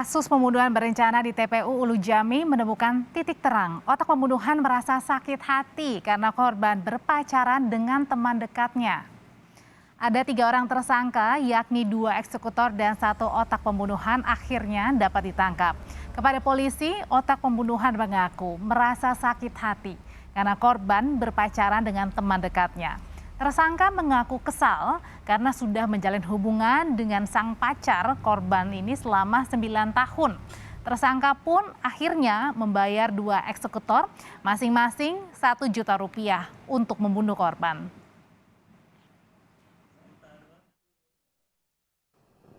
Kasus pembunuhan berencana di TPU Ulu Jami menemukan titik terang. Otak pembunuhan merasa sakit hati karena korban berpacaran dengan teman dekatnya. Ada 3 orang tersangka, yakni 2 eksekutor dan 1 otak pembunuhan akhirnya dapat ditangkap. Kepada polisi, otak pembunuhan mengaku merasa sakit hati karena korban berpacaran dengan teman dekatnya. Tersangka mengaku kesal karena sudah menjalin hubungan dengan sang pacar korban ini selama 9 tahun. Tersangka pun akhirnya membayar 2 eksekutor masing-masing 1 juta rupiah untuk membunuh korban.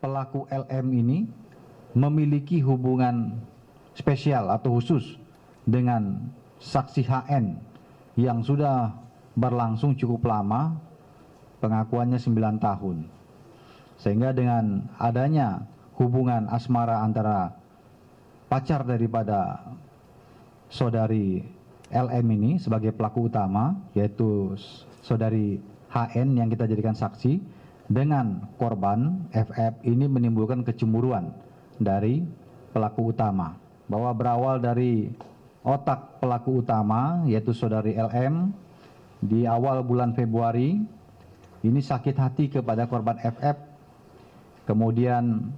Pelaku LM ini memiliki hubungan spesial atau khusus dengan saksi HN yang sudah berlangsung cukup lama, pengakuannya 9 tahun. Sehingga dengan adanya hubungan asmara antara pacar daripada saudari LM ini sebagai pelaku utama, yaitu saudari HN yang kita jadikan saksi, dengan korban FF ini menimbulkan kecemburuan dari pelaku utama. Bahwa berawal dari otak pelaku utama, yaitu saudari LM, di awal bulan Februari ini sakit hati kepada korban FF, kemudian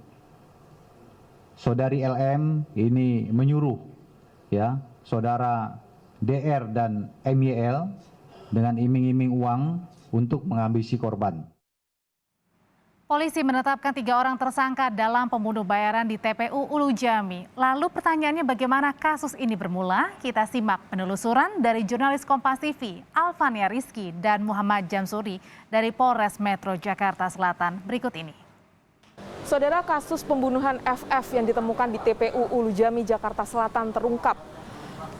saudari LM ini menyuruh saudara DR dan MYL dengan iming-iming uang untuk menghabisi korban. Polisi menetapkan 3 orang tersangka dalam pembunuh bayaran di TPU Ulu Jami. Lalu pertanyaannya bagaimana kasus ini bermula? Kita simak penelusuran dari jurnalis Kompas TV, Alfania Rizky dan Muhammad Jamsuri dari Polres Metro Jakarta Selatan. Berikut ini. Saudara, kasus pembunuhan FF yang ditemukan di TPU Ulu Jami, Jakarta Selatan terungkap.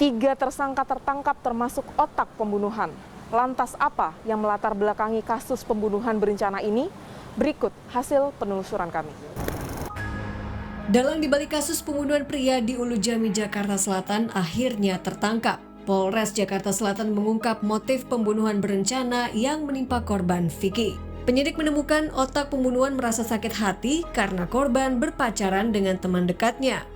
3 tersangka tertangkap termasuk otak pembunuhan. Lantas apa yang melatar belakangi kasus pembunuhan berencana ini? Berikut hasil penelusuran kami. Dalang dibalik kasus pembunuhan pria di Ulu Jami, Jakarta Selatan akhirnya tertangkap. Polres Jakarta Selatan mengungkap motif pembunuhan berencana yang menimpa korban Vicky. Penyidik menemukan otak pembunuhan merasa sakit hati karena korban berpacaran dengan teman dekatnya.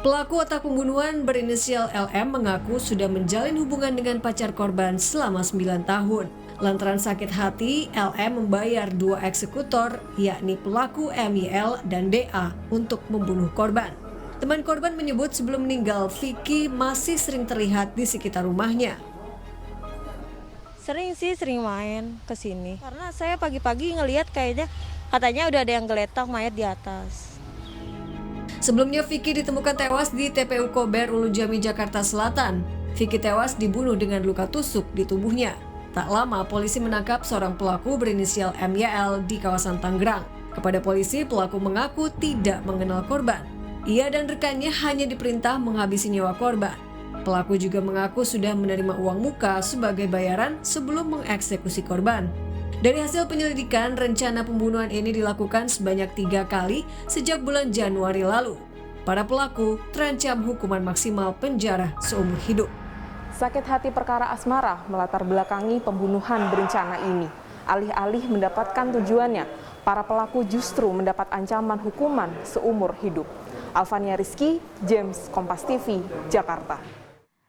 Pelaku otak pembunuhan berinisial LM mengaku sudah menjalin hubungan dengan pacar korban selama 9 tahun. Lantaran sakit hati, LM membayar 2 eksekutor, yakni pelaku MYL dan DA, untuk membunuh korban. Teman korban menyebut sebelum meninggal, Vicky masih sering terlihat di sekitar rumahnya. Sering main ke sini. Karena saya pagi-pagi ngelihat katanya udah ada yang geletak mayat di atas. Sebelumnya Vicky ditemukan tewas di TPU Kober Ulu Jami, Jakarta Selatan. Vicky tewas dibunuh dengan luka tusuk di tubuhnya. Tak lama, polisi menangkap seorang pelaku berinisial MYL di kawasan Tangerang. Kepada polisi, pelaku mengaku tidak mengenal korban. Ia dan rekannya hanya diperintah menghabisi nyawa korban. Pelaku juga mengaku sudah menerima uang muka sebagai bayaran sebelum mengeksekusi korban. Dari hasil penyelidikan, rencana pembunuhan ini dilakukan sebanyak 3 kali sejak bulan Januari lalu. Para pelaku terancam hukuman maksimal penjara seumur hidup. Sakit hati perkara asmara melatar belakangi pembunuhan berencana ini. Alih-alih mendapatkan tujuannya, para pelaku justru mendapat ancaman hukuman seumur hidup. Alfania Rizky, James, Kompas TV, Jakarta.